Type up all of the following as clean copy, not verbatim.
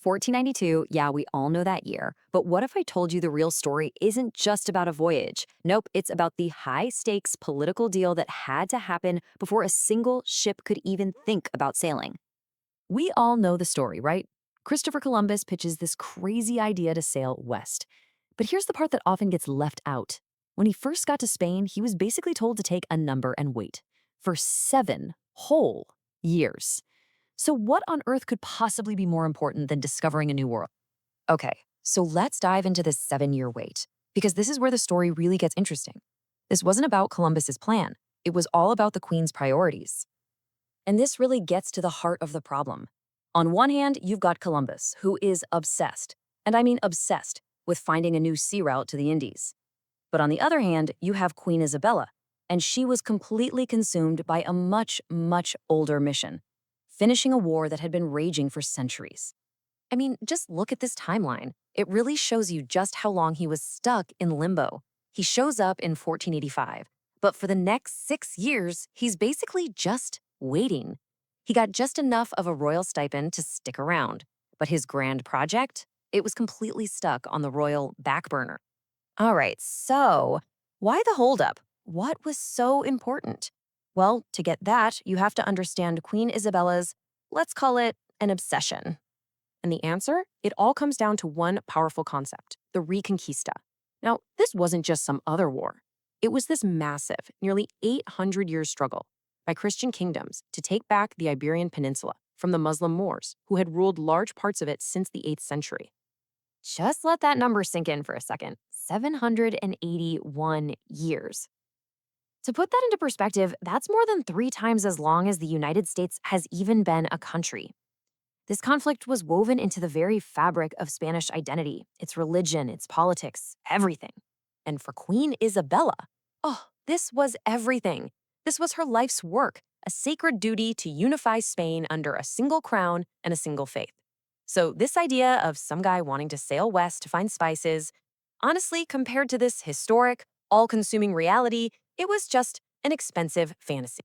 1492, yeah, we all know that year. But what if I told you the real story isn't just about a voyage? Nope, it's about the high stakes political deal that had to happen before a single ship could even think about sailing. We all know the story, right? Christopher Columbus pitches this crazy idea to sail west. But here's the part that often gets left out. When he first got to Spain, he was basically told to take a number and wait for 7 whole years. So, what on earth could possibly be more important than discovering a new world? Okay, so let's dive into this 7 year wait, because this is where the story really gets interesting. This wasn't about Columbus's plan, it was all about the Queen's priorities. And this really gets to the heart of the problem. On one hand, you've got Columbus, who is obsessed, and I mean obsessed, with finding a new sea route to the Indies. But on the other hand, you have Queen Isabella, and she was completely consumed by a much, much older mission, finishing a war that had been raging for centuries. I mean, just look at this timeline. It really shows you just how long he was stuck in limbo. He shows up in 1485, but for the next 6 years, he's basically just waiting. He got just enough of a royal stipend to stick around, but his grand project, it was completely stuck on the royal back burner. All right, so why the holdup? What was so important? Well, to get that, you have to understand Queen Isabella's, let's call it an obsession. And the answer? It all comes down to one powerful concept, the Reconquista. Now, this wasn't just some other war. It was this massive, nearly 800-year struggle by Christian kingdoms to take back the Iberian Peninsula from the Muslim Moors, who had ruled large parts of it since the 8th century. Just let that number sink in for a second. 781 years. To put that into perspective, that's more than 3 times as long as the United States has even been a country. This conflict was woven into the very fabric of Spanish identity, its religion, its politics, everything. And for Queen Isabella, oh, this was everything. This was her life's work, a sacred duty to unify Spain under a single crown and a single faith. So this idea of some guy wanting to sail west to find spices, honestly, compared to this historic, all-consuming reality, it was just an expensive fantasy.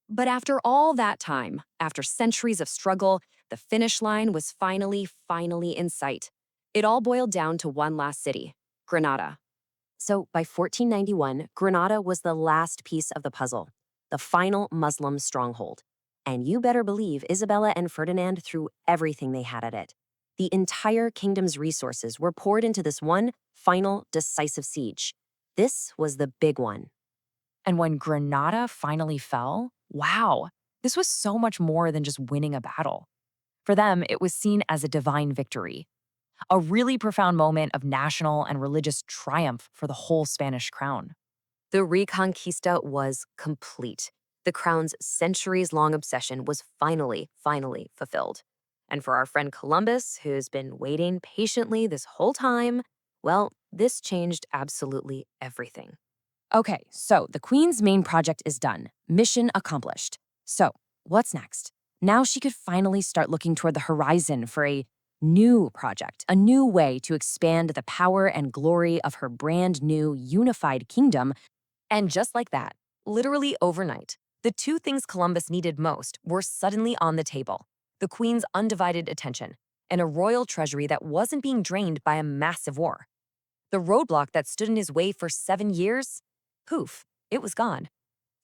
But after all that time, after centuries of struggle, the finish line was finally in sight. It all boiled down to one last city, Granada. So by 1491, Granada was the last piece of the puzzle, the final Muslim stronghold. And you better believe Isabella and Ferdinand threw everything they had at it. The entire kingdom's resources were poured into this one final decisive siege. This was the big one. And when Granada finally fell, wow, this was so much more than just winning a battle. For them, it was seen as a divine victory, a really profound moment of national and religious triumph for the whole Spanish crown. The Reconquista was complete. The crown's centuries-long obsession was finally fulfilled. And for our friend Columbus, who's been waiting patiently this whole time, well, this changed absolutely everything. Okay, so the Queen's main project is done. Mission accomplished. So, what's next? Now she could finally start looking toward the horizon for a new project, a new way to expand the power and glory of her brand new unified kingdom. And just like that, literally overnight, the two things Columbus needed most were suddenly on the table: the Queen's undivided attention and a royal treasury that wasn't being drained by a massive war. The roadblock that stood in his way for 7 years, poof, it was gone.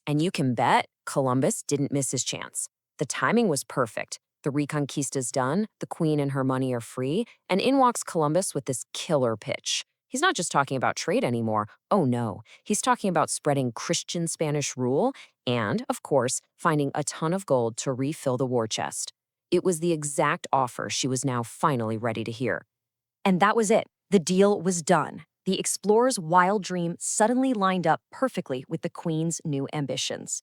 And you can bet Columbus didn't miss his chance. The timing was perfect. The Reconquista's done, the Queen and her money are free, and in walks Columbus with this killer pitch. He's not just talking about trade anymore. Oh no, he's talking about spreading Christian Spanish rule and, of course, finding a ton of gold to refill the war chest. It was the exact offer she was now finally ready to hear. And that was it. The deal was done. The explorer's wild dream suddenly lined up perfectly with the Queen's new ambitions.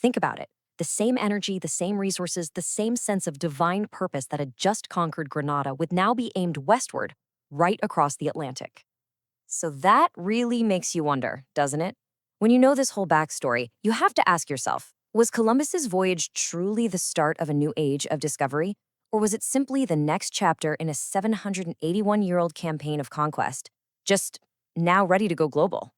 Think about it. The same energy, the same resources, the same sense of divine purpose that had just conquered Granada would now be aimed westward, right across the Atlantic. So that really makes you wonder, doesn't it? When you know this whole backstory, you have to ask yourself, was Columbus's voyage truly the start of a new age of discovery? Or was it simply the next chapter in a 781-year-old campaign of conquest, just now ready to go global?